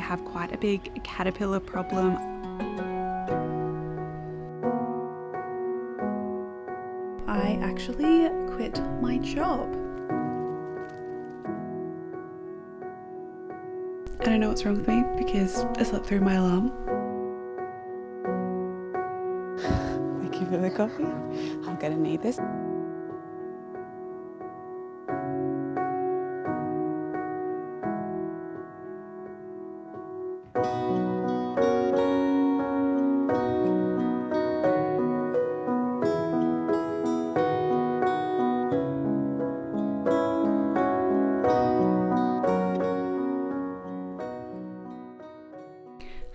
have quite a big caterpillar problem. I actually quit my job. I don't know what's wrong with me because I slept through my alarm. Thank you for the coffee. I'm gonna need this.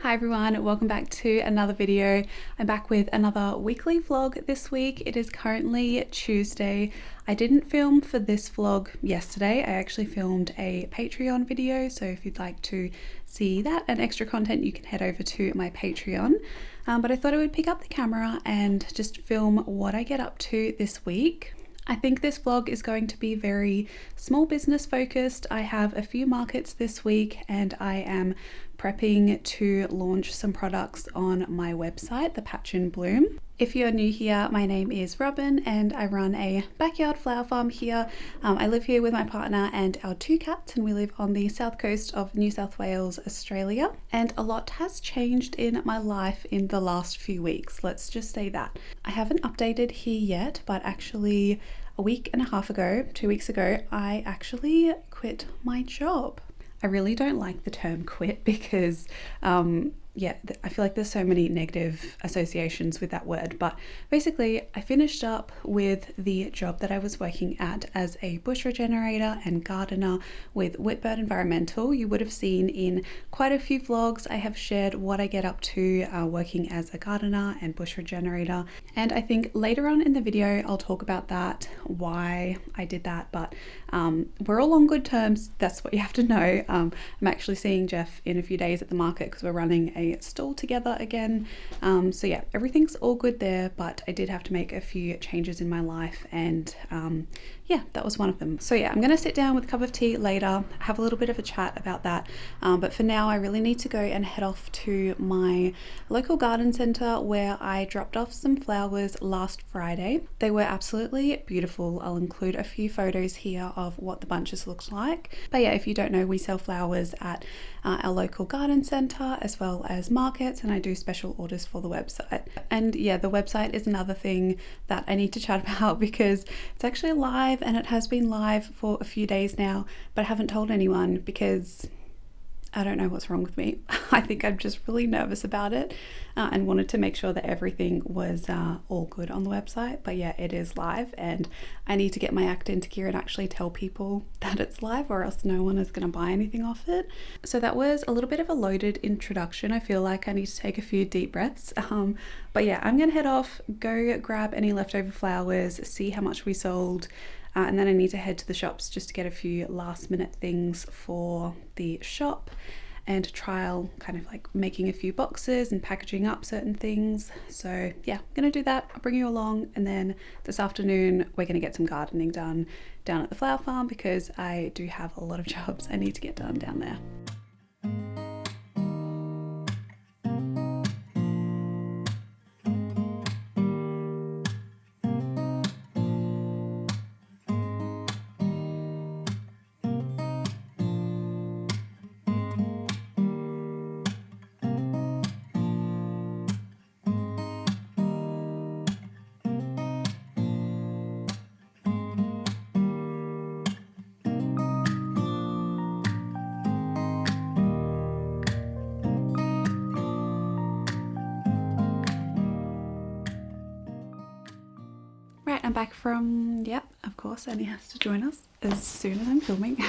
Hi everyone, welcome back to another video. I'm back with another weekly vlog this week. It is currently Tuesday. I didn't film for this vlog yesterday. I actually filmed a Patreon video, so if you'd like to see that and extra content, you can head over to my Patreon. But I thought I would pick up the camera and just film what I get up to this week. I think this vlog is going to be very small business focused. I have a few markets this week and I am prepping to launch some products on my website, The Patch in Bloom. If you're new here, my name is Robin and I run a backyard flower farm here. I live here with my partner and our 2 cats, and we live on the south coast of New South Wales, Australia. And a lot has changed in my life in the last few weeks, let's just say that. I haven't updated here yet, but actually a week and a half ago, 2 weeks ago, I actually quit my job. I really don't like the term quit because I feel like there's so many negative associations with that word, but basically I finished up with the job that I was working at as a bush regenerator and gardener with Whitbird Environmental. You would have seen in quite a few vlogs I have shared what I get up to working as a gardener and bush regenerator, and I think later on in the video I'll talk about that, why I did that, but we're all on good terms. That's what you have to know. I'm actually seeing Jeff in a few days at the market because we're running a stall together again. So yeah, everything's all good there, but I did have to make a few changes in my life, and yeah, that was one of them. So yeah, I'm gonna sit down with a cup of tea later, have a little bit of a chat about that, but for now I really need to go and head off to my local garden centre where I dropped off some flowers last Friday. They were absolutely beautiful. I'll include a few photos here of what the bunches looked like. But yeah, if you don't know, we sell flowers at our local garden centre as well as markets, and I do special orders for the website. And yeah, the website is another thing that I need to chat about because it's actually live, and it has been live for a few days now, but I haven't told anyone because I don't know what's wrong with me. I think I'm just really nervous about it and wanted to make sure that everything was all good on the website. But yeah, it is live and I need to get my act into gear and actually tell people that it's live, or else no one is going to buy anything off it. So that was a little bit of a loaded introduction. I feel like I need to take a few deep breaths. But yeah, I'm going to head off, go grab any leftover flowers, see how much we sold. And then I need to head to the shops just to get a few last minute things for the shop and trial kind of like making a few boxes and packaging up certain things. So yeah, I'm gonna do that. I'll bring you along, and then this afternoon we're gonna get some gardening done down at the flower farm because I do have a lot of jobs I need to get done down there. Right, I'm back from, yep, of course, Annie has to join us as soon as I'm filming.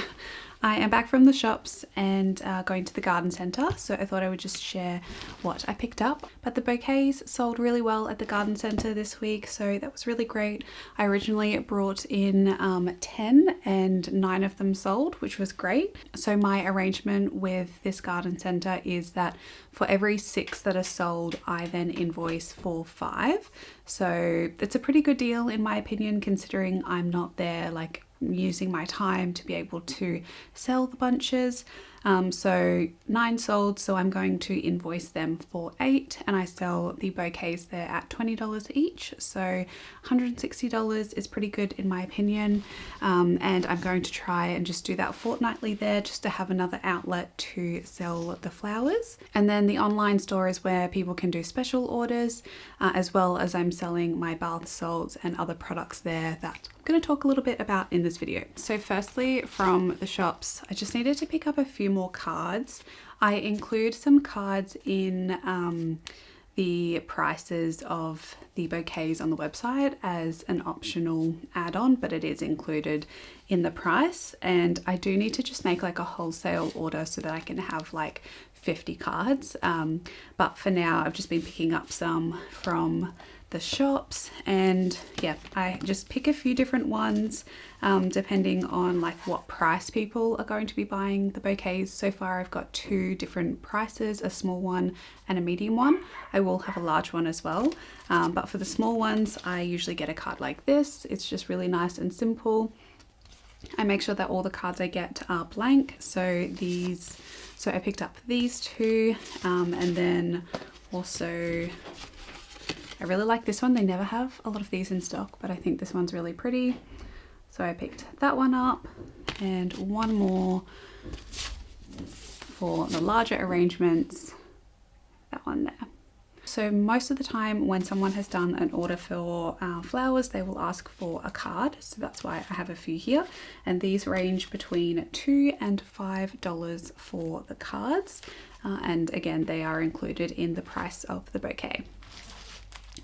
I am back from the shops and going to the garden centre, so I thought I would just share what I picked up. But the bouquets sold really well at the garden centre this week, so that was really great. I originally brought in 10 and 9 of them sold, which was great. So my arrangement with this garden centre is that for every 6 that are sold, I then invoice for 5. So it's a pretty good deal in my opinion, considering I'm not there like using my time to be able to sell the bunches. So 9 sold, so I'm going to invoice them for 8, and I sell the bouquets there at $20 each, so $160 is pretty good in my opinion. And I'm going to try and just do that fortnightly there, just to have another outlet to sell the flowers. And then the online store is where people can do special orders, as well as I'm selling my bath salts and other products there that I'm going to talk a little bit about in this video. So firstly, from the shops, I just needed to pick up a few more cards. I include some cards in the prices of the bouquets on the website as an optional add-on, but it is included in the price. And I do need to just make like a wholesale order so that I can have like 50 cards. But for now, I've just been picking up some from the shops, and yeah, I just pick a few different ones depending on like what price people are going to be buying the bouquets. So far I've got 2 different prices, a small one and a medium one. I will have a large one as well, but for the small ones I usually get a card like this. It's just really nice and simple. I make sure that all the cards I get are blank, so I picked up these 2, and then also I really like this one. They never have a lot of these in stock, but I think this one's really pretty. So I picked that one up, and one more for the larger arrangements, that one there. So most of the time when someone has done an order for flowers, they will ask for a card. So that's why I have a few here. And these range between $2 and $5 for the cards. And again, they are included in the price of the bouquet.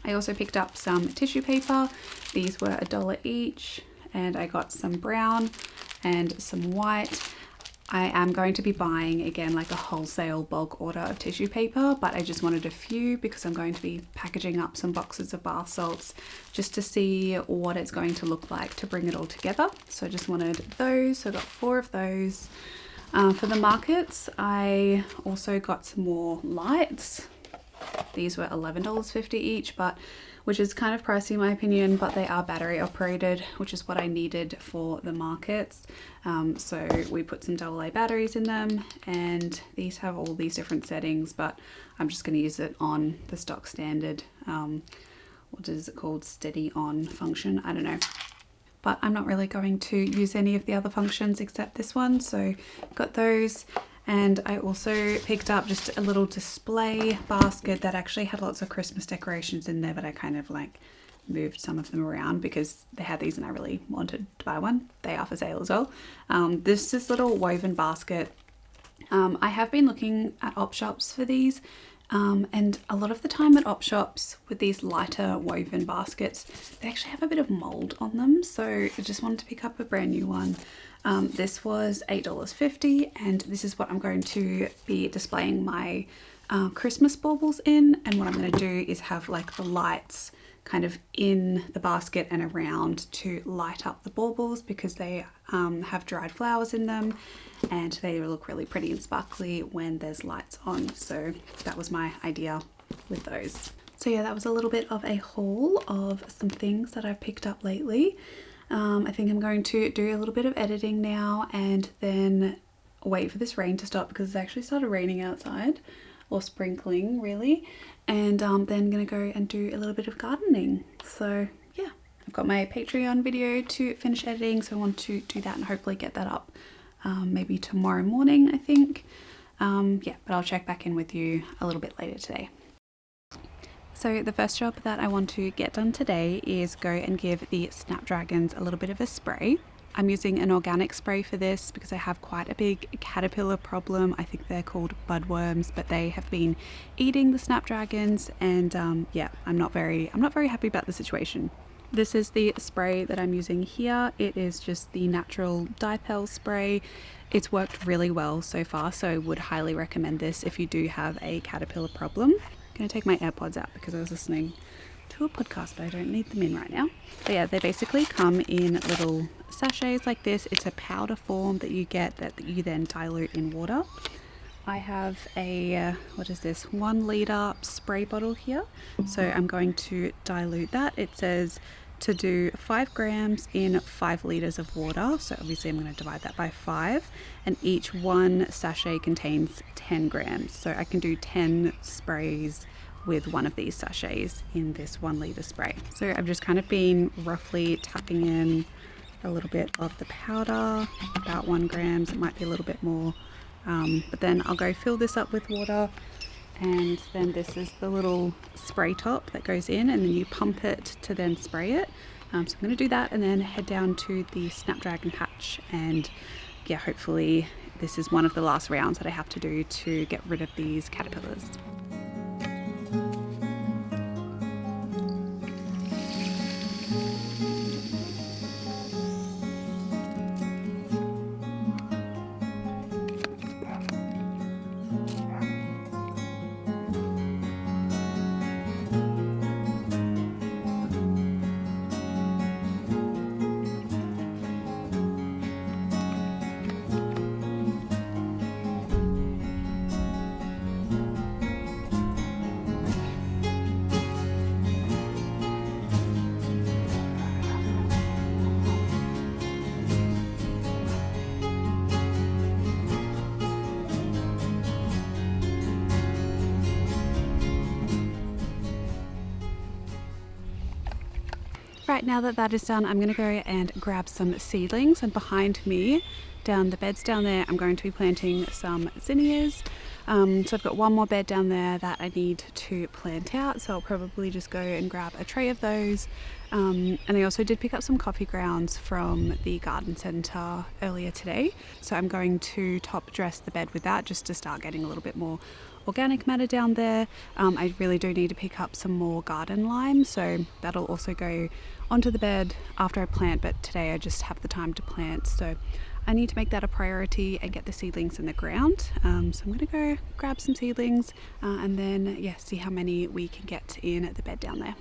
I also picked up some tissue paper. These were $1 each, and I got some brown and some white. I am going to be buying again like a wholesale bulk order of tissue paper, but I just wanted a few because I'm going to be packaging up some boxes of bath salts just to see what it's going to look like to bring it all together. So I just wanted those, so I got 4 of those. For the markets, I also got some more lights. These were $11.50 each, which is kind of pricey in my opinion, but they are battery operated, which is what I needed for the markets. So we put some AA batteries in them, and these have all these different settings, but I'm just going to use it on the stock standard, what is it called, steady on function, I don't know. But I'm not really going to use any of the other functions except this one, so got those. And I also picked up just a little display basket that actually had lots of Christmas decorations in there, but I kind of like moved some of them around because they had these and I really wanted to buy one. They are for sale as well. This little woven basket. I have been looking at op shops for these, and a lot of the time at op shops with these lighter woven baskets, they actually have a bit of mold on them. So I just wanted to pick up a brand new one. This was $8.50, and this is what I'm going to be displaying my Christmas baubles in. And what I'm going to do is have like the lights kind of in the basket and around to light up the baubles, because they have dried flowers in them and they look really pretty and sparkly when there's lights on. So that was my idea with those. So yeah, that was a little bit of a haul of some things that I've picked up lately. I think I'm going to do a little bit of editing now and then wait for this rain to stop, because it's actually started raining outside, or sprinkling really, and then I'm gonna go and do a little bit of gardening. So yeah, I've got my Patreon video to finish editing, so I want to do that and hopefully get that up maybe tomorrow morning, I think. Yeah, but I'll check back in with you a little bit later today. So the first job that I want to get done today is go and give the snapdragons a little bit of a spray. I'm using an organic spray for this because I have quite a big caterpillar problem. I think they're called budworms, but they have been eating the snapdragons, and yeah, I'm not very happy about the situation. This is the spray that I'm using here. It is just the natural dipel spray. It's worked really well so far, so I would highly recommend this if you do have a caterpillar problem. I'm going to take my AirPods out because I was listening to a podcast, but I don't need them in right now. But yeah, they basically come in little sachets like this. It's a powder form that you get that you then dilute in water. I have a, what is this, 1 litre spray bottle here. So I'm going to dilute that. It says to do 5 grams in 5 litres of water. So obviously I'm going to divide that by 5, and each one sachet contains 10 grams. So I can do 10 sprays with one of these sachets in this 1 litre spray. So I've just kind of been roughly tapping in a little bit of the powder, about 1 gram. It might be a little bit more, but then I'll go fill this up with water, and then this is the little spray top that goes in, and then you pump it to then spray it. So I'm going to do that and then head down to the Snapdragon patch, and yeah, hopefully this is one of the last rounds that I have to do to get rid of these caterpillars. Right, now that that is done, I'm going to go and grab some seedlings, and behind me, down the beds down there, I'm going to be planting some zinnias. So I've got one more bed down there that I need to plant out, so I'll probably just go and grab a tray of those. And I also did pick up some coffee grounds from the garden centre earlier today, so I'm going to top dress the bed with that just to start getting a little bit more organic matter down there. I really do need to pick up some more garden lime, so that'll also go onto the bed after I plant, but today I just have the time to plant, so I need to make that a priority and get the seedlings in the ground. So I'm going to go grab some seedlings and then see how many we can get in the bed down there.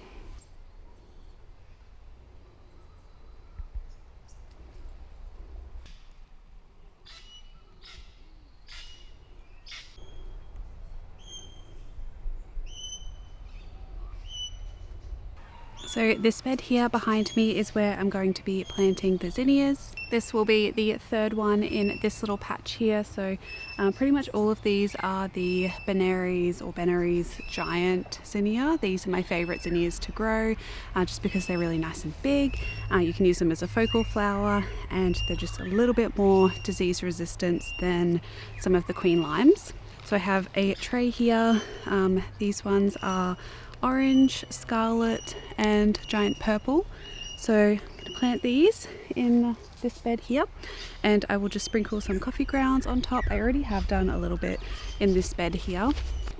So this bed here behind me is where I'm going to be planting the zinnias. This will be the third one in this little patch here. So pretty much all of these are the Benary's giant zinnia. These are my favorite zinnias to grow just because they're really nice and big. You can use them as a focal flower, and they're just a little bit more disease resistant than some of the queen limes. So I have a tray here. These ones are orange, scarlet and giant purple. So I'm going to plant these in this bed here, and I will just sprinkle some coffee grounds on top. I already have done a little bit in this bed here.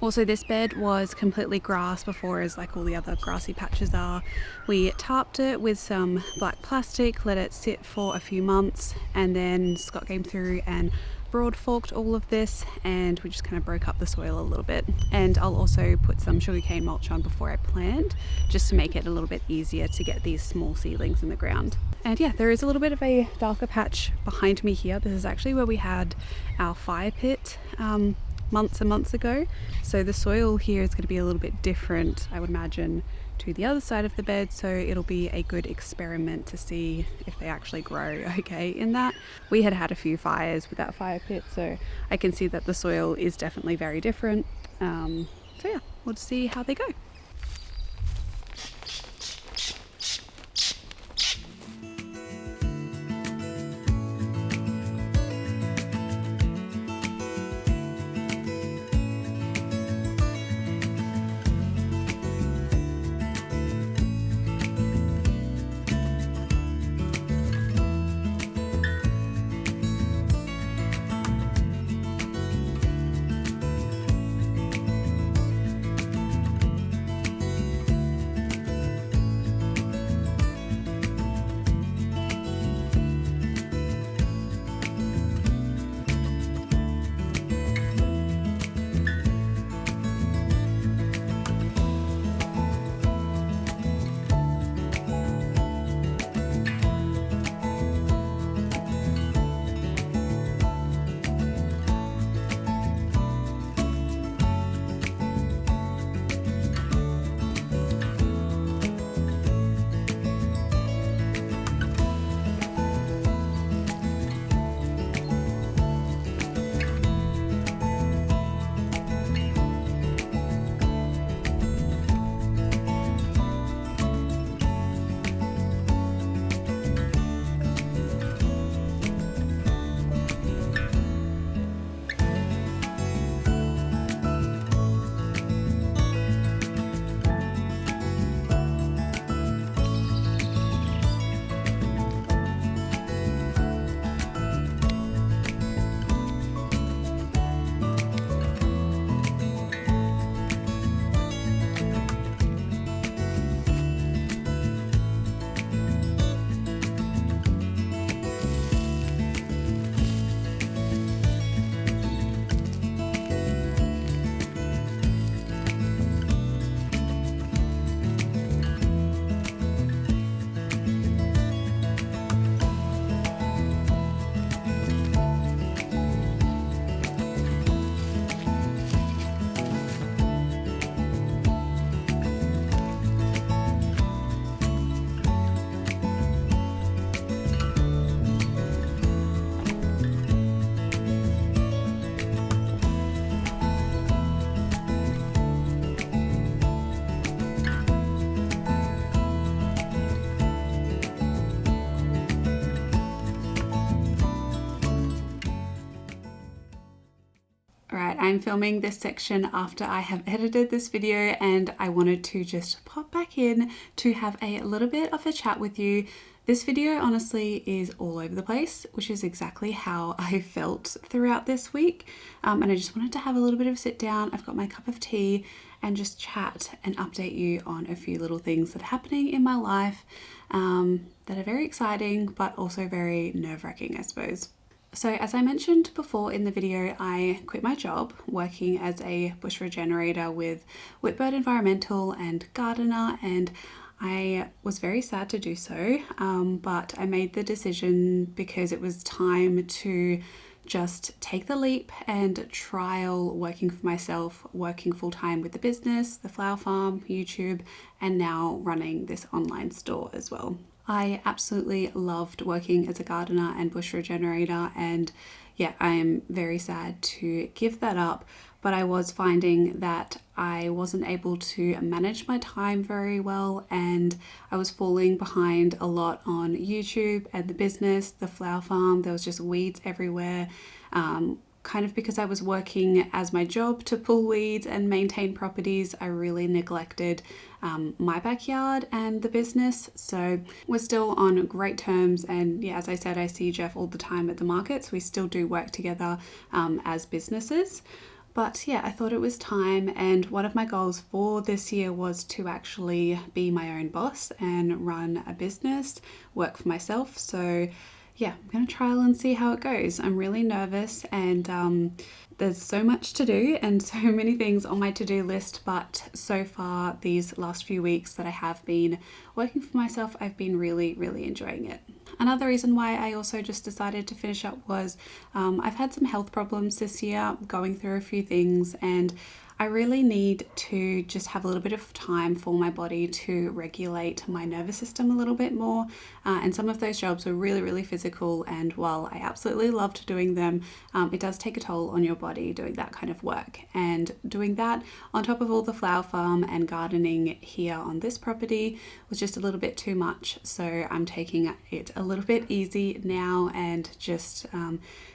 Also, this bed was completely grass before, as like all the other grassy patches are. We tarped it with some black plastic, let it sit for a few months, and then Scott came through and broad forked all of this, and we just kind of broke up the soil a little bit. And I'll also put some sugarcane mulch on before I plant, just to make it a little bit easier to get these small seedlings in the ground. And yeah, there is a little bit of a darker patch behind me here. This is actually where we had our fire pit months and months ago. So the soil here is going to be a little bit different, I would imagine, to the other side of the bed, so it'll be a good experiment to see if they actually grow okay in that. We had a few fires with that fire pit, so I can see that the soil is definitely very different. So yeah, we'll just see how they go. I'm filming this section after I have edited this video, and I wanted to just pop back in to have a little bit of a chat with you. This video honestly is all over the place, which is exactly how I felt throughout this week. And I just wanted to have a little bit of a sit down. I've got my cup of tea and just chat and update you on a few little things that are happening in my life that are very exciting, but also very nerve-wracking, I suppose. So as I mentioned before in the video, I quit my job working as a bush regenerator with Whitbird Environmental and Gardener, and I was very sad to do so, but I made the decision because it was time to just take the leap and trial working for myself, working full-time with the business, the flower farm, YouTube, and now running this online store as well. I absolutely loved working as a gardener and bush regenerator, and yeah, I am very sad to give that up, but I was finding that I wasn't able to manage my time very well, and I was falling behind a lot on YouTube and the business, the flower farm. There was just weeds everywhere. Kind of because I was working as my job to pull weeds and maintain properties, I really neglected my backyard and the business. So we're still on great terms, and yeah, as I said, I see Jeff all the time at the markets. We still do work together as businesses. But yeah, I thought it was time, and one of my goals for this year was to actually be my own boss and run a business, work for myself. So yeah, I'm going to trial and see how it goes. I'm really nervous, and there's so much to do and so many things on my to-do list, but so far these last few weeks that I have been working for myself, I've been really enjoying it. Another reason why I also just decided to finish up was I've had some health problems this year, going through a few things, and I really need to just have a little bit of time for my body to regulate my nervous system a little bit more. And some of those jobs were really physical, and while I absolutely loved doing them, it does take a toll on your body doing that kind of work. And doing that on top of all the flower farm and gardening here on this property was just a little bit too much. So I'm taking it a little bit easy now and just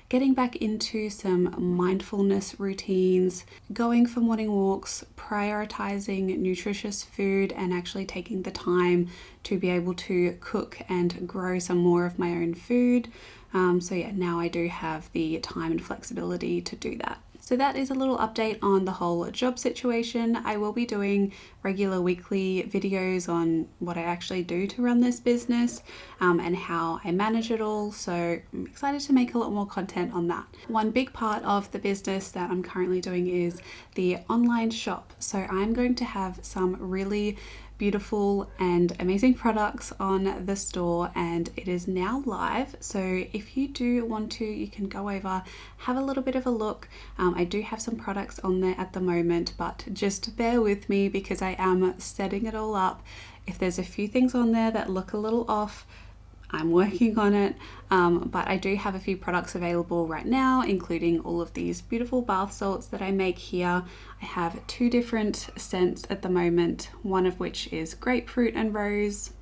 getting back into some mindfulness routines, going for morning walks, prioritizing nutritious food, and actually taking the time to be able to cook and grow some more of my own food. So yeah, now I do have the time and flexibility to do that. So that is a little update on the whole job situation. I will be doing regular weekly videos on what I actually do to run this business and how I manage it all. So I'm excited to make a lot more content on that. One big part of the business that I'm currently doing is the online shop. So I'm going to have some really beautiful and amazing products on the store, and it is now live. So if you do want to, you can go over, have a little bit of a look. I do have some products on there at the moment, but just bear with me because I am setting it all up. If there's a few things on there that look a little off, I'm working on it, but I do have a few products available right now, including all of these beautiful bath salts that I make here. I have 2 different scents at the moment, one of which is grapefruit and rose,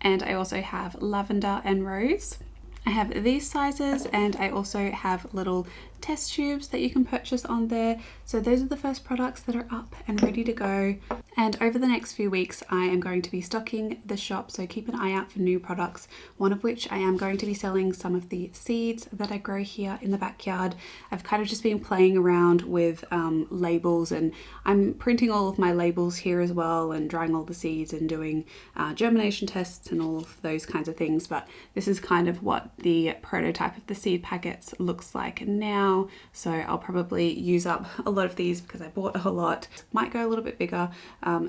and I also have lavender and rose. I have these sizes, and I also have little test tubes that you can purchase on there. So those are the first products that are up and ready to go. And over the next few weeks, I am going to be stocking the shop, so keep an eye out for new products, one of which I am going to be selling some of the seeds that I grow here in the backyard. I've kind of just been playing around with labels, and I'm printing all of my labels here as well, and drying all the seeds and doing germination tests and all of those kinds of things. But this is kind of what the prototype of the seed packets looks like now. So I'll probably use up a lot of these because I bought a lot. Might go a little bit bigger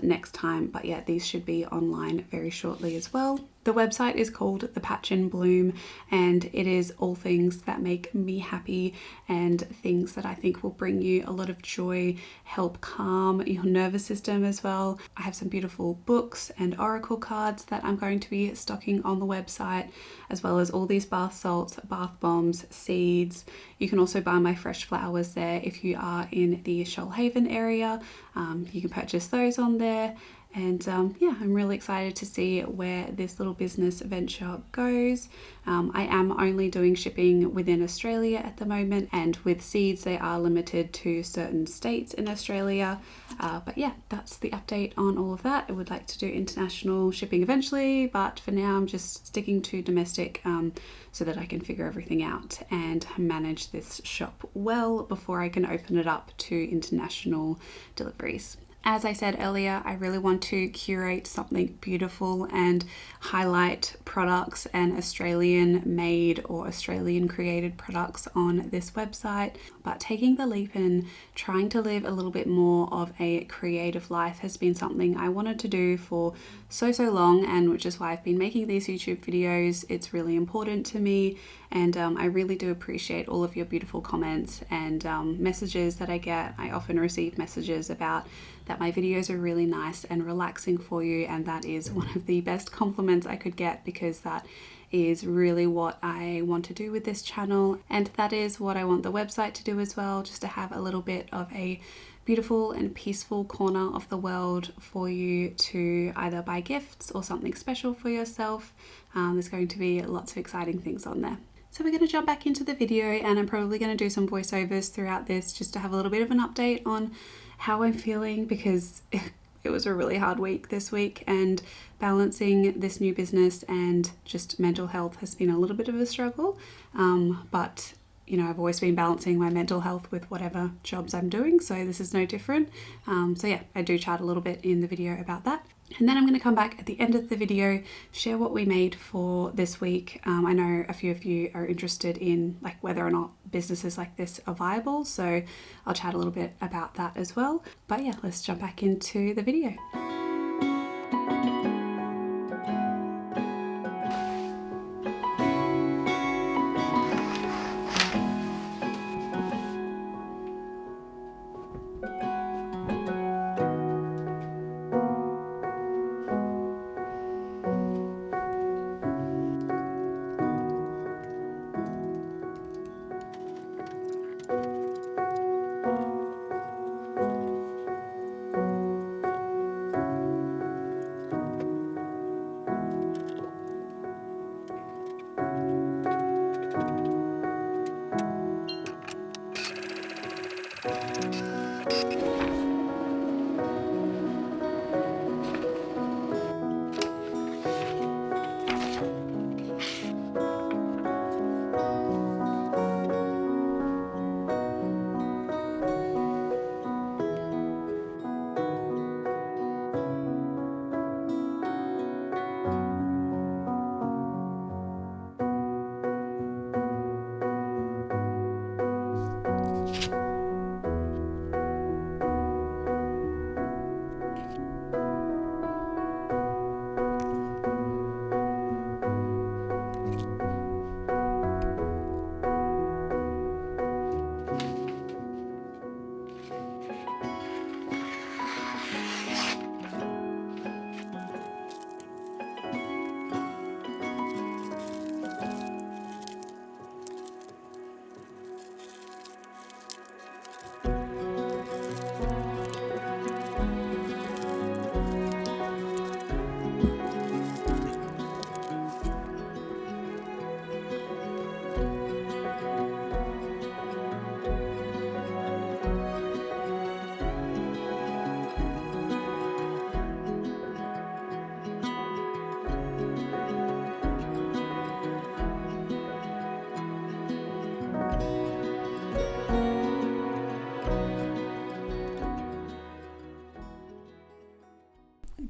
next time, but yeah, these should be online very shortly as well. The website is called The Patch in Bloom, and it is all things that make me happy and things that I think will bring you a lot of joy, help calm your nervous system as well. I have some beautiful books and oracle cards that I'm going to be stocking on the website, as well as all these bath salts, bath bombs, seeds. You can also buy my fresh flowers there if you are in the Shoalhaven area. You can purchase those on there. And yeah, I'm really excited to see where this little business venture goes. I am only doing shipping within Australia at the moment, and with seeds they are limited to certain states in Australia. But yeah, that's the update on all of that. I would like to do international shipping eventually, but for now I'm just sticking to domestic so that I can figure everything out and manage this shop well before I can open it up to international deliveries. As I said earlier, I really want to curate something beautiful and highlight products and Australian made or Australian created products on this website. But taking the leap and trying to live a little bit more of a creative life has been something I wanted to do for so long, and which is why I've been making these YouTube videos. It's really important to me, and I really do appreciate all of your beautiful comments and messages that I get. I often receive messages about that my videos are really nice and relaxing for you, and that is one of the best compliments I could get, because that is really what I want to do with this channel, and that is what I want the website to do as well, just to have a little bit of a beautiful and peaceful corner of the world for you to either buy gifts or something special for yourself. There's going to be lots of exciting things on there. So we're going to jump back into the video, and I'm probably going to do some voiceovers throughout this just to have a little bit of an update on how I'm feeling, because it was a really hard week this week, and balancing this new business and just mental health has been a little bit of a struggle. But you know, I've always been balancing my mental health with whatever jobs I'm doing, so this is no different. So yeah, I do chat a little bit in the video about that. And then I'm going to come back at the end of the video, share what we made for this week. I know a few of you are interested in like whether or not businesses like this are viable, so I'll chat a little bit about that as well. But yeah, let's jump back into the video.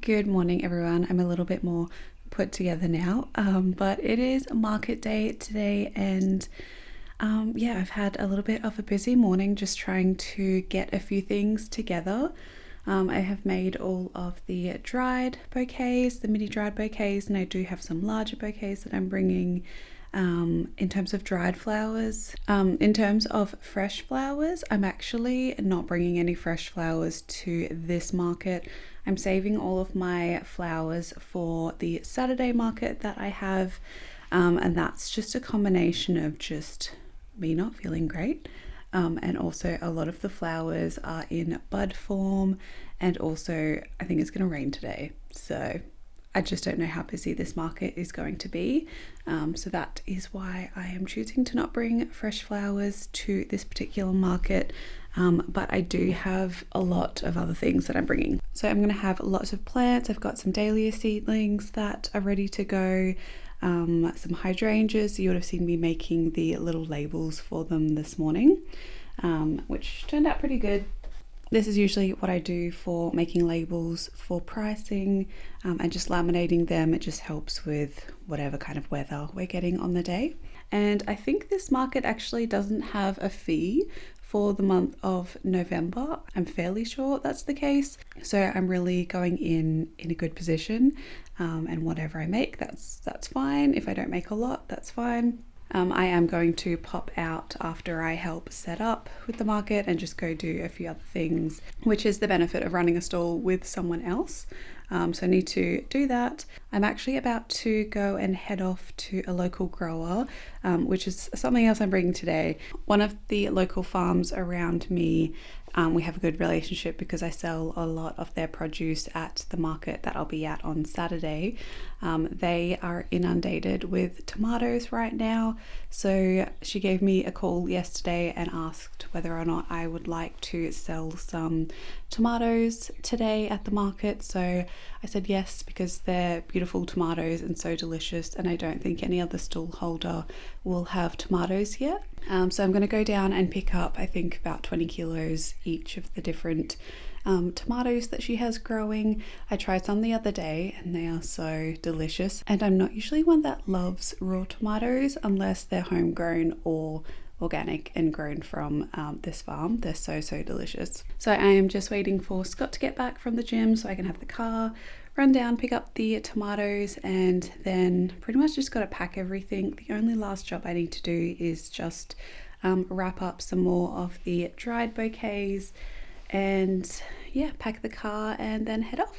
Good morning, everyone. I'm a little bit more put together now, but it is market day today, and yeah, I've had a little bit of a busy morning just trying to get a few things together. I have made all of the dried bouquets, the mini dried bouquets, and I do have some larger bouquets that I'm bringing. In terms of dried flowers. In terms of fresh flowers, I'm actually not bringing any fresh flowers to this market. I'm saving all of my flowers for the Saturday market that I have, and that's just a combination of just me not feeling great, and also a lot of the flowers are in bud form and also I think it's going to rain today, so I just don't know how busy this market is going to be. So that is why I am choosing to not bring fresh flowers to this particular market. But I do have a lot of other things that I'm bringing. So I'm going to have lots of plants. I've got some dahlia seedlings that are ready to go. Some hydrangeas. You would have seen me making the little labels for them this morning, which turned out pretty good. This is usually what I do for making labels for pricing and just laminating them. It just helps with whatever kind of weather we're getting on the day. And I think this market actually doesn't have a fee for the month of November. I'm fairly sure that's the case. So I'm really going in a good position, and whatever I make, that's fine. If I don't make a lot, that's fine. I am going to pop out after I help set up with the market and just go do a few other things, which is the benefit of running a stall with someone else. So I need to do that. I'm actually about to go and head off to a local grower, which is something else I'm bringing today. One of the local farms around me, we have a good relationship because I sell a lot of their produce at the market that I'll be at on Saturday. They are inundated with tomatoes right now. So she gave me a call yesterday and asked whether or not I would like to sell some tomatoes today at the market. So I said yes, because they're beautiful tomatoes and so delicious, and I don't think any other stall holder will have tomatoes yet. So I'm going to go down and pick up, I think, about 20 kilos each of the different tomatoes that she has growing. I tried some the other day and they are so delicious, and I'm not usually one that loves raw tomatoes unless they're homegrown or organic and grown from this farm. They're so delicious. So I am just waiting for Scott to get back from the gym so I can have the car, run down, pick up the tomatoes, and then pretty much just got to pack everything. The only last job I need to do is just wrap up some more of the dried bouquets and yeah, pack the car and then head off.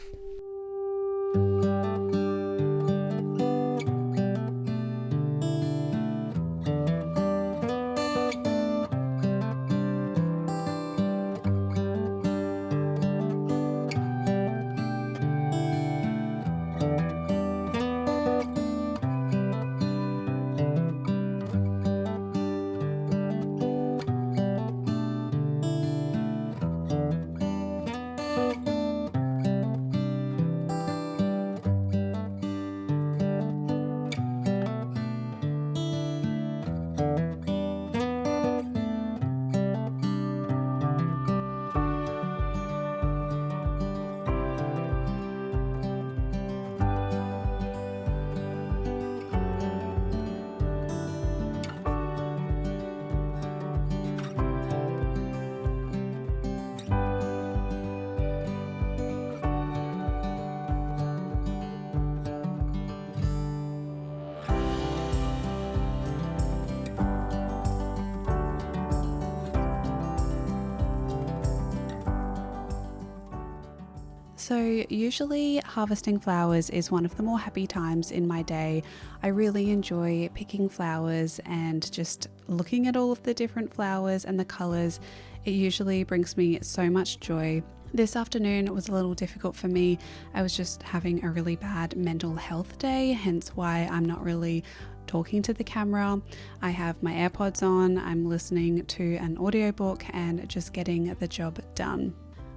So usually harvesting flowers is one of the more happy times in my day. I really enjoy picking flowers and just looking at all of the different flowers and the colours. It usually brings me so much joy. This afternoon was a little difficult for me. I was just having a really bad mental health day, hence why I'm not really talking to the camera. I have my AirPods on, I'm listening to an audiobook and just getting the job done.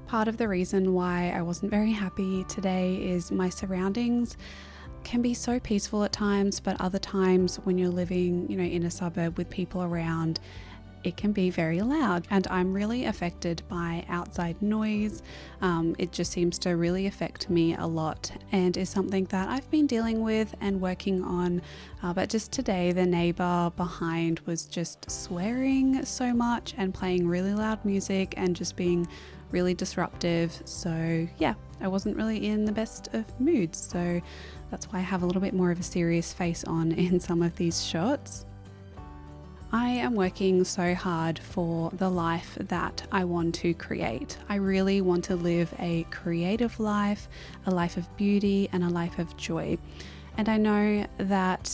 Part of the reason why I wasn't very happy today is my surroundings can be so peaceful at times, but other times when you're living, in a suburb with people around, it can be very loud, and I'm really affected by outside noise. It just seems to really affect me a lot and is something that I've been dealing with and working on. But just today, the neighbor behind was just swearing so much and playing really loud music and just being really disruptive. So yeah, I wasn't really in the best of moods. So that's why I have a little bit more of a serious face on in some of these shots. I am working so hard for the life that I want to create. I really want to live a creative life, a life of beauty and a life of joy. And I know that,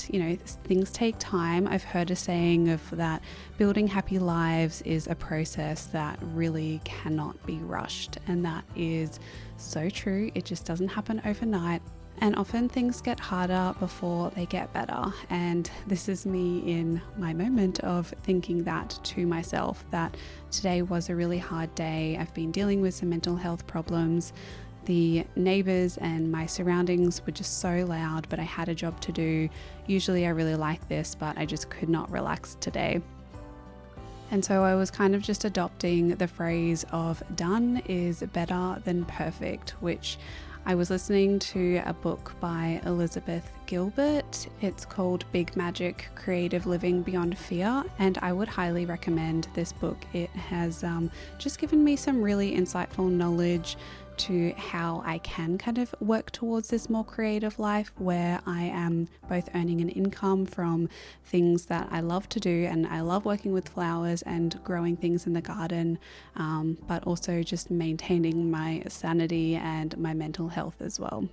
things take time. I've heard a saying of that building happy lives is a process that really cannot be rushed. And that is so true. It just doesn't happen overnight. And often things get harder before they get better. And this is me in my moment of thinking that to myself, that today was a really hard day. I've been dealing with some mental health problems. The neighbours and my surroundings were just so loud, but I had a job to do. Usually I really like this, but I just could not relax today. And so I was kind of just adopting the phrase of done is better than perfect, which I was listening to a book by Elizabeth Gilbert. It's called Big Magic: Creative Living Beyond Fear, and I would highly recommend this book. It has just given me some really insightful knowledge to how I can kind of work towards this more creative life where I am both earning an income from things that I love to do, and I love working with flowers and growing things in the garden, but also just maintaining my sanity and my mental health as well.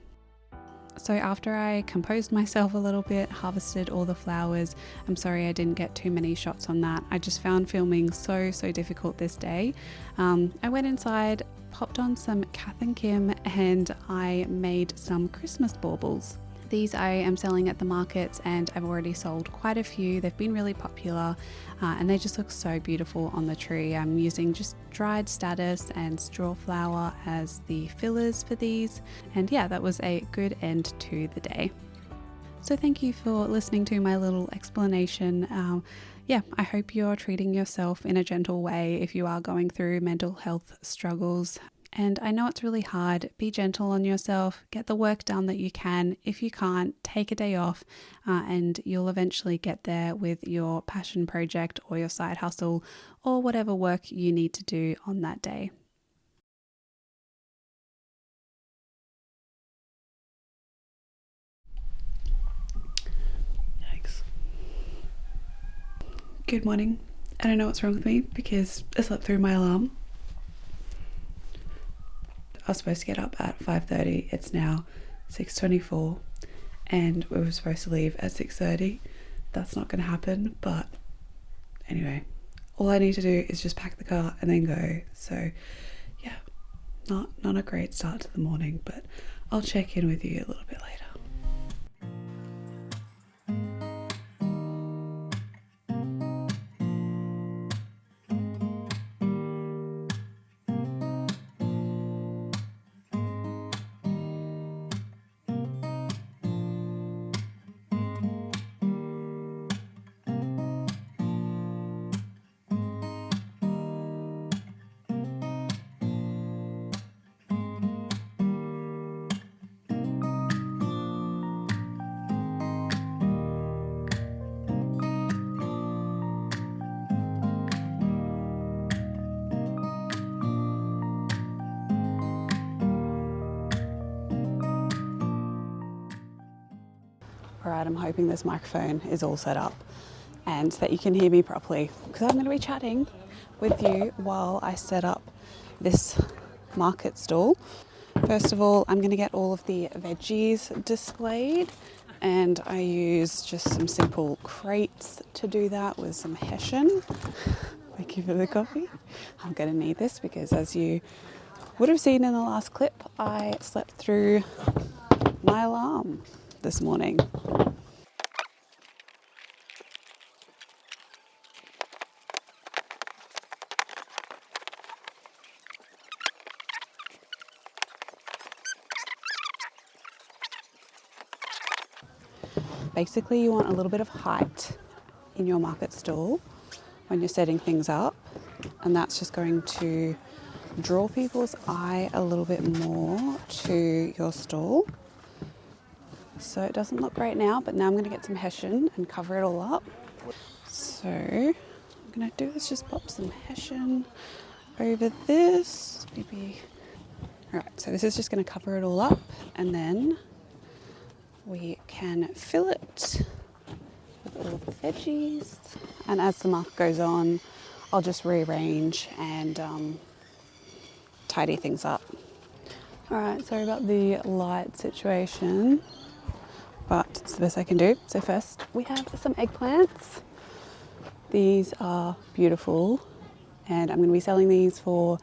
So after I composed myself a little bit, harvested all the flowers, I'm sorry I didn't get too many shots on that. I just found filming so difficult this day. I went inside, popped on some Kath and Kim, and I made some Christmas baubles. These I am selling at the markets, and I've already sold quite a few. They've been really popular, and they just look so beautiful on the tree. I'm using just dried statice and straw flower as the fillers for these, and yeah, that was a good end to the day. So thank you for listening to my little explanation. I hope you're treating yourself in a gentle way if you are going through mental health struggles. And I know it's really hard. Be gentle on yourself. Get the work done that you can. If you can't, take a day off, and you'll eventually get there with your passion project or your side hustle or whatever work you need to do on that day. Yikes. Good morning. I don't know what's wrong with me because I slept through my alarm. I was supposed to get up at 5:30. It's now 6:24, and we were supposed to leave at 6:30. That's not going to happen, but anyway, all I need to do is just pack the car and then go. So yeah, not a great start to the morning, but I'll check in with you a little bit later. Alright, I'm hoping this microphone is all set up and that you can hear me properly, because I'm going to be chatting with you while I set up this market stall. First of all, I'm going to get all of the veggies displayed, and I use just some simple crates to do that with some Hessian. Thank you for the coffee. I'm going to need this because, as you would have seen in the last clip, I slept through my alarm this morning. Basically, you want a little bit of height in your market stall when you're setting things up, and that's just going to draw people's eye a little bit more to your stall. So it doesn't look great now, but now I'm going to get some Hessian and cover it all up. So I'm going to do is just pop some Hessian over this. Maybe. Alright, so this is just going to cover it all up, and then we can fill it with all of the veggies. And as the market goes on, I'll just rearrange and tidy things up. Alright, sorry about the light situation. but it's the best I can do. So first we have some eggplants. These are beautiful, and I'm going to be selling these for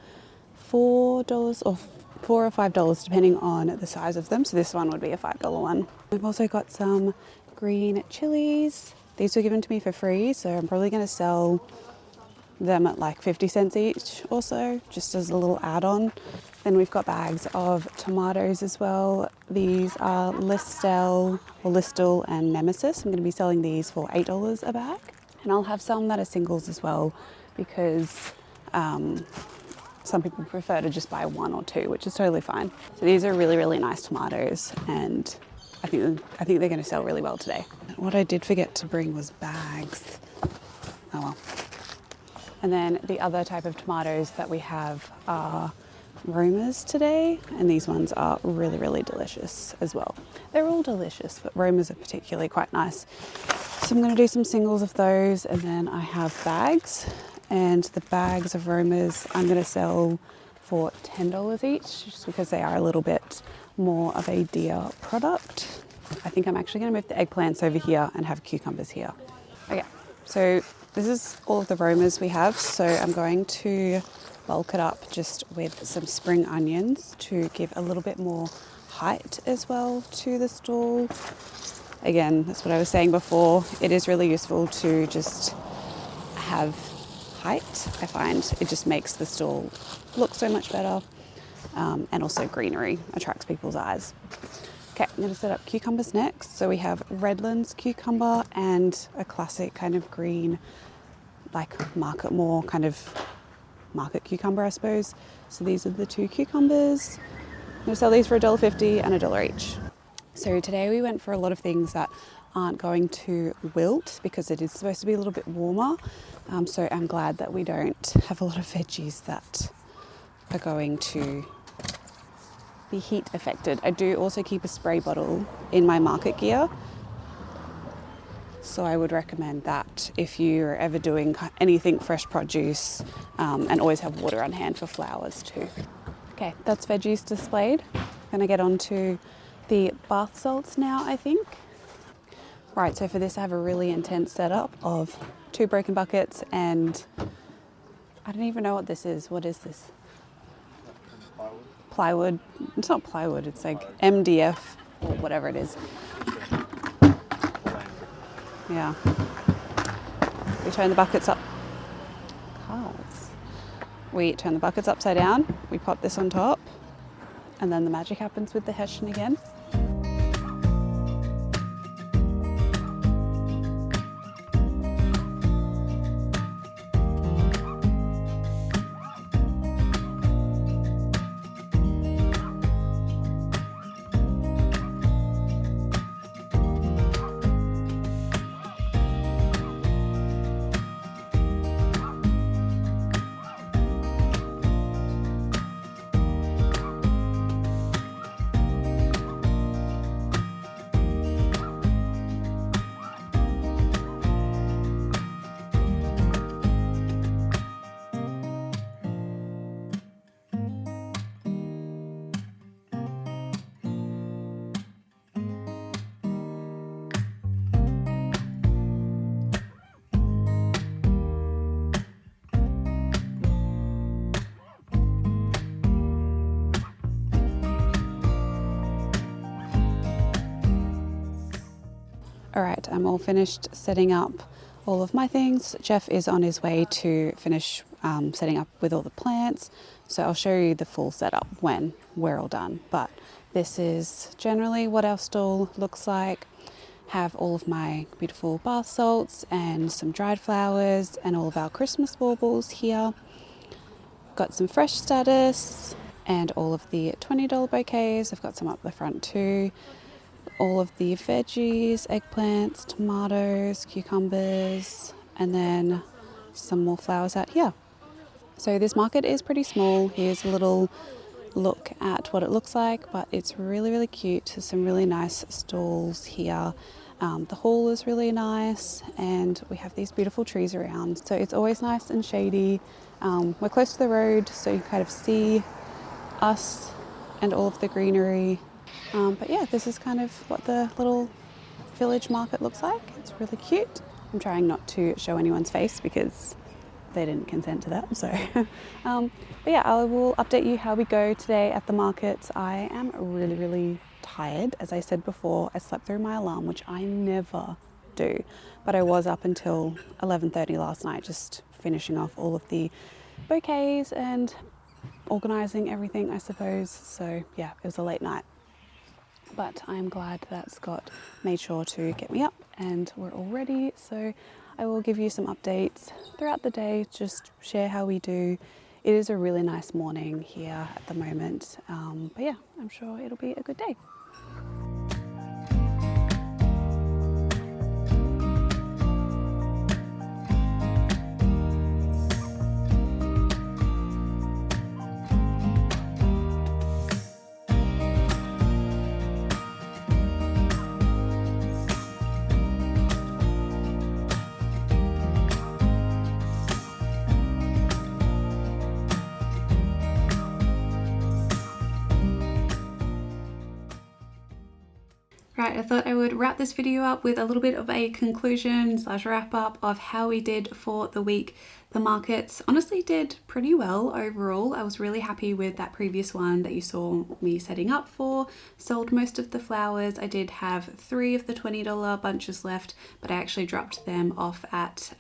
$4 or $4 or $5 depending on the size of them. So this one would be a $5 one. We've also got some green chilies. These were given to me for free, so I'm probably going to sell them at like 50 cents each or so, just as a little add-on. Then we've got bags of tomatoes as well. These are Listel and Nemesis. I'm going to be selling these for $8 a bag. And I'll have some that are singles as well, because some people prefer to just buy one or two, which is totally fine. So these are really, really nice tomatoes, and I think they're going to sell really well today. What I did forget to bring was bags. Oh well. And then the other type of tomatoes that we have are Romas today, and these ones are really, really delicious as well. They're all delicious, but Romas are particularly quite nice. So I'm going to do some singles of those, and then I have bags, and the bags of Romas I'm going to sell for $10 each, just because they are a little bit more of a dear product. I think I'm actually going to move the eggplants over here and have cucumbers here. Okay, so this is all of the Romas we have, so I'm going to bulk it up just with some spring onions to give a little bit more height as well to the stall. Again, that's what I was saying before. It is really useful to just have height. I find it just makes the stall look so much better, and also greenery attracts people's eyes. Okay, I'm going to set up cucumbers next. So we have Redlands cucumber and a classic kind of green, like market cucumber, I suppose. So these are the two cucumbers. I'm going to sell these for $1.50 and $1 each. So today we went for a lot of things that aren't going to wilt, because it is supposed to be a little bit warmer. So I'm glad that we don't have a lot of veggies that are going to be heat affected. I do also keep a spray bottle in my market gear, so I would recommend that if you're ever doing anything fresh produce, and always have water on hand for flowers too. Okay, that's veggies displayed. I'm gonna get on to the bath salts now, I think. Right, so for this I have a really intense setup of 2 broken buckets, and I don't even know what this is. What is this? Plywood. It's not plywood, it's like MDF or whatever it is. Yeah. We turn the buckets up. Cards. We turn the buckets upside down, we pop this on top, and then the magic happens with the Hessian again. All right, I'm all finished setting up all of my things. Jeff is on his way to finish setting up with all the plants. So I'll show you the full setup when we're all done. But this is generally what our stall looks like. Have all of my beautiful bath salts and some dried flowers and all of our Christmas baubles here. Got some fresh status and all of the $20 bouquets. I've got some up the front too. All of the veggies, eggplants, tomatoes, cucumbers, and then some more flowers out here. So this market is pretty small. Here's a little look at what it looks like, but it's really, really cute. There's some really nice stalls here. The hall is really nice, and we have these beautiful trees around. So it's always nice and shady. We're close to the road, so you kind of see us and all of the greenery. But yeah, this is kind of what the little village market looks like. It's really cute. I'm trying not to show anyone's face because they didn't consent to that. So, but yeah, I will update you how we go today at the market. I am really tired. As I said before, I slept through my alarm, which I never do, but I was up until 11:30 last night, just finishing off all of the bouquets and organising everything, I suppose. So yeah, it was a late night. But I'm glad that Scott made sure to get me up and we're all ready. So I will give you some updates throughout the day, just share how we do. It is a really nice morning here at the moment. But yeah, I'm sure it'll be a good day. Right, I thought I would wrap this video up with a little bit of a conclusion / wrap up of how we did for the week. The markets honestly did pretty well overall. I was really happy with that previous one that you saw me setting up for. Sold most of the flowers. I did have 3 of the $20 bunches left, but I actually dropped them off at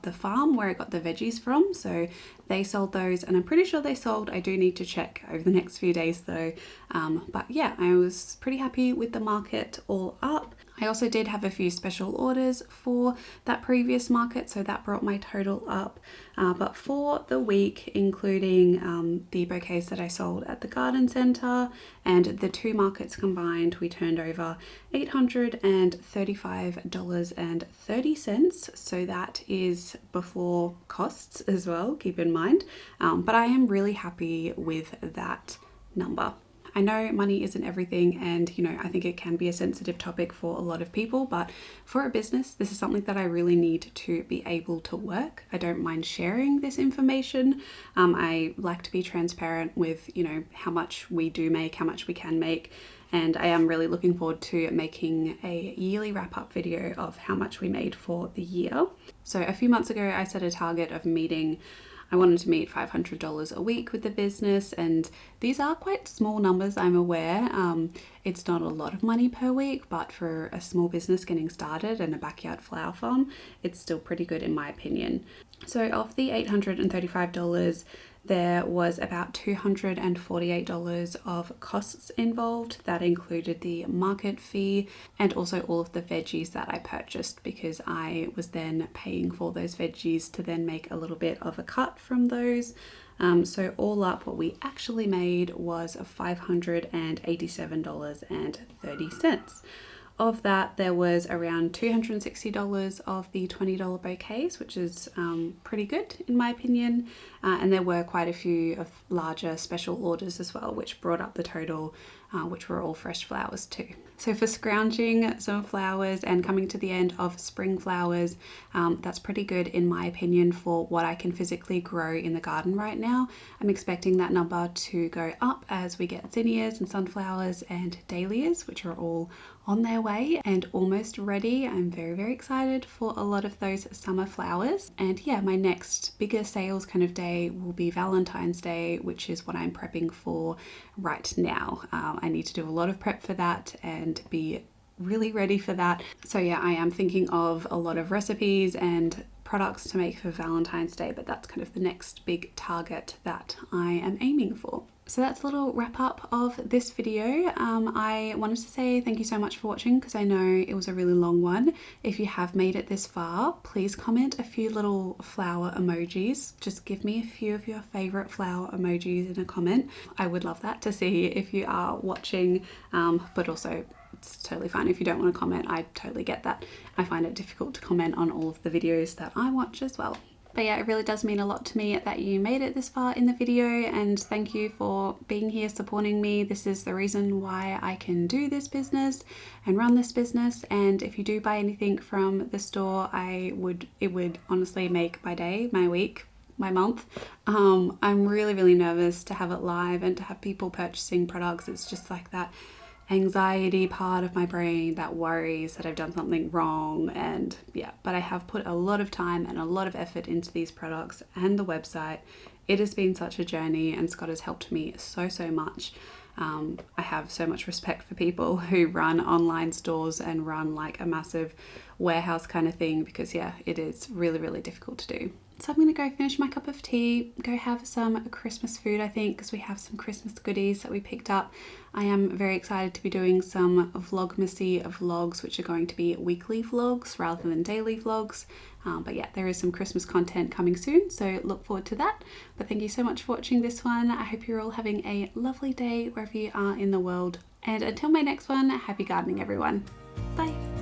the farm where I got the veggies from. So they sold those and I'm pretty sure they sold. I do need to check over the next few days though. But yeah, I was pretty happy with the market all up. I also did have a few special orders for that previous market, so that brought my total up. But for the week, including the bouquets that I sold at the garden centre and the 2 markets combined, we turned over $835.30. So that is before costs as well, keep in mind. But I am really happy with that number. I know money isn't everything and, you know, I think it can be a sensitive topic for a lot of people, but for a business, this is something that I really need to be able to work. I don't mind sharing this information. I like to be transparent with, you know, how much we do make, how much we can make. And I am really looking forward to making a yearly wrap-up video of how much we made for the year. So a few months ago, I set a target of I wanted to meet $500 a week with the business, and these are quite small numbers, I'm aware. It's not a lot of money per week, but for a small business getting started and a backyard flower farm, it's still pretty good in my opinion. So of the $835, there was about $248 of costs involved. That included the market fee and also all of the veggies that I purchased, because I was then paying for those veggies to then make a little bit of a cut from those. So all up, what we actually made was $587.30. Of that, there was around $260 of the $20 bouquets, which is pretty good in my opinion. And there were quite a few of larger special orders as well, which brought up the total, which were all fresh flowers too. So for scrounging some flowers and coming to the end of spring flowers, that's pretty good in my opinion for what I can physically grow in the garden right now. I'm expecting that number to go up as we get zinnias and sunflowers and dahlias, which are all on their way and almost ready. I'm very excited for a lot of those summer flowers. And yeah, my next bigger sales kind of day will be Valentine's Day, which is what I'm prepping for right now. I need to do a lot of prep for that and be really ready for that. So yeah, I am thinking of a lot of recipes and products to make for Valentine's Day, but that's kind of the next big target that I am aiming for. So that's a little wrap up of this video. I wanted to say thank you so much for watching, because I know it was a really long one. If you have made it this far, please comment a few little flower emojis. Just give me a few of your favorite flower emojis in a comment. I would love that to see if you are watching, but also it's totally fine if you don't want to comment. I totally get that. I find it difficult to comment on all of the videos that I watch as well. But yeah, it really does mean a lot to me that you made it this far in the video, and thank you for being here supporting me. This is the reason why I can do this business and run this business. And if you do buy anything from the store, it would honestly make my day, my week, my month. I'm really nervous to have it live and to have people purchasing products. It's just like that anxiety part of my brain that worries that I've done something wrong. And yeah, but I have put a lot of time and a lot of effort into these products and the website. It has been such a journey, and Scott has helped me so much. I have so much respect for people who run online stores and run like a massive warehouse kind of thing, because yeah, it is really difficult to do. So I'm going to go finish my cup of tea, go have some Christmas food, I think, because we have some Christmas goodies that we picked up. I am very excited to be doing some vlogmasy vlogs, which are going to be weekly vlogs rather than daily vlogs. But yeah, there is some Christmas content coming soon, so look forward to that. But thank you so much for watching this one. I hope you're all having a lovely day wherever you are in the world. And until my next one, happy gardening, everyone. Bye.